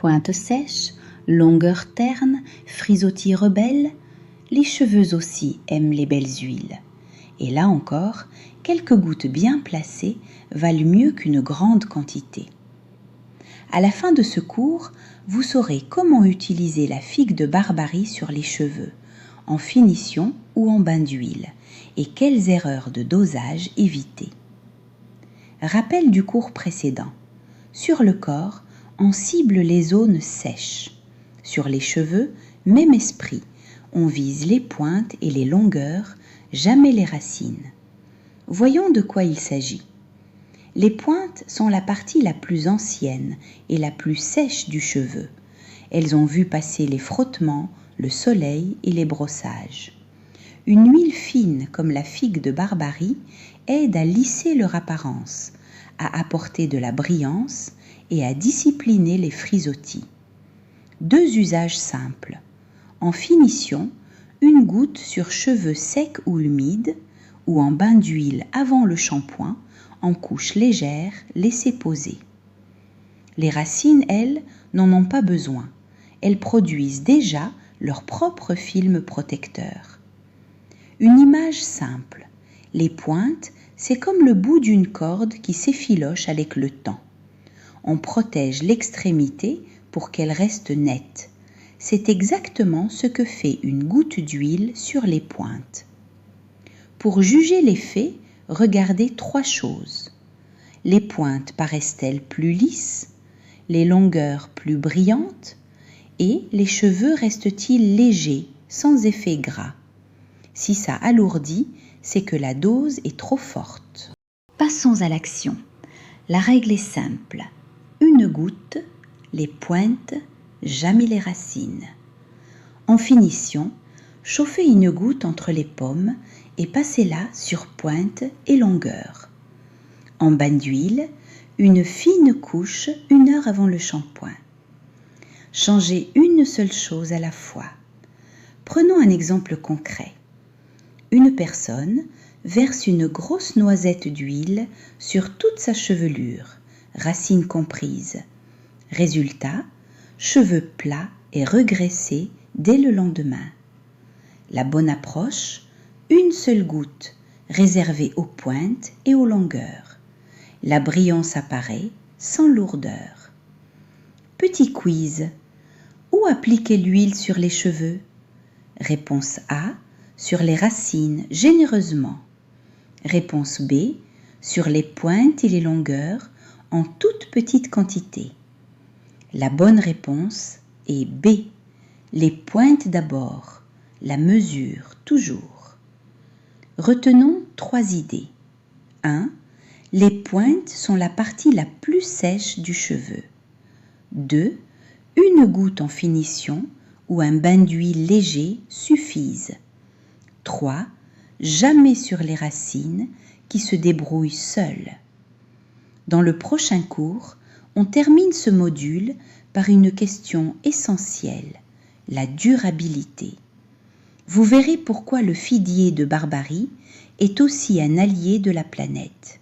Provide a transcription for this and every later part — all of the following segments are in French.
Pointe sèche, longueur terne, frisottis rebelle, les cheveux aussi aiment les belles huiles. Et là encore, quelques gouttes bien placées valent mieux qu'une grande quantité. À la fin de ce cours, vous saurez comment utiliser la figue de Barbarie sur les cheveux, en finition ou en bain d'huile, et quelles erreurs de dosage éviter. Rappel du cours précédent. Sur le corps, on cible les zones sèches. Sur les cheveux, même esprit. On vise les pointes et les longueurs, jamais les racines. Voyons de quoi il s'agit. Les pointes sont la partie la plus ancienne et la plus sèche du cheveu. Elles ont vu passer les frottements, le soleil et les brossages. Une huile fine comme la figue de Barbarie aide à lisser leur apparence, à apporter de la brillance et à discipliner les frisottis. 2 usages simples. En finition, une goutte sur cheveux secs ou humides ou en bain d'huile avant le shampoing, en couche légère, laissez poser. Les racines, elles, n'en ont pas besoin. Elles produisent déjà leur propre film protecteur. Une image simple. Les pointes, c'est comme le bout d'une corde qui s'effiloche avec le temps. On protège l'extrémité pour qu'elle reste nette. C'est exactement ce que fait une goutte d'huile sur les pointes. Pour juger l'effet, regardez 3 choses. Les pointes paraissent-elles plus lisses? Les longueurs plus brillantes? Et les cheveux restent-ils légers, sans effet gras? Si ça alourdit, c'est que la dose est trop forte. Passons à l'action. La règle est simple. Une goutte, les pointes, jamais les racines. En finition, chauffez une goutte entre les paumes et passez-la sur pointe et longueur. En bain d'huile, une fine couche 1 heure avant le shampoing. Changez une seule chose à la fois. Prenons un exemple concret. Une personne verse une grosse noisette d'huile sur toute sa chevelure, racines comprises. Résultat, cheveux plats et regraissés dès le lendemain. La bonne approche, une seule goutte, réservée aux pointes et aux longueurs. La brillance apparaît sans lourdeur. Petit quiz. Où appliquer l'huile sur les cheveux? Réponse A, sur les racines généreusement. Réponse B, sur les pointes et les longueurs en toute petite quantité. La bonne réponse est B, les pointes d'abord, la mesure toujours. Retenons 3 idées. 1. Les pointes sont la partie la plus sèche du cheveu. 2. Une goutte en finition ou un bain d'huile léger suffisent. 3. Jamais sur les racines qui se débrouillent seules. Dans le prochain cours, on termine ce module par une question essentielle, la durabilité. Vous verrez pourquoi le figuier de Barbarie est aussi un allié de la planète.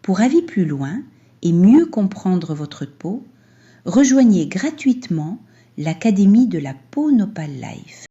Pour avis plus loin et mieux comprendre votre peau, rejoignez gratuitement l'Académie de la peau Nopal Life.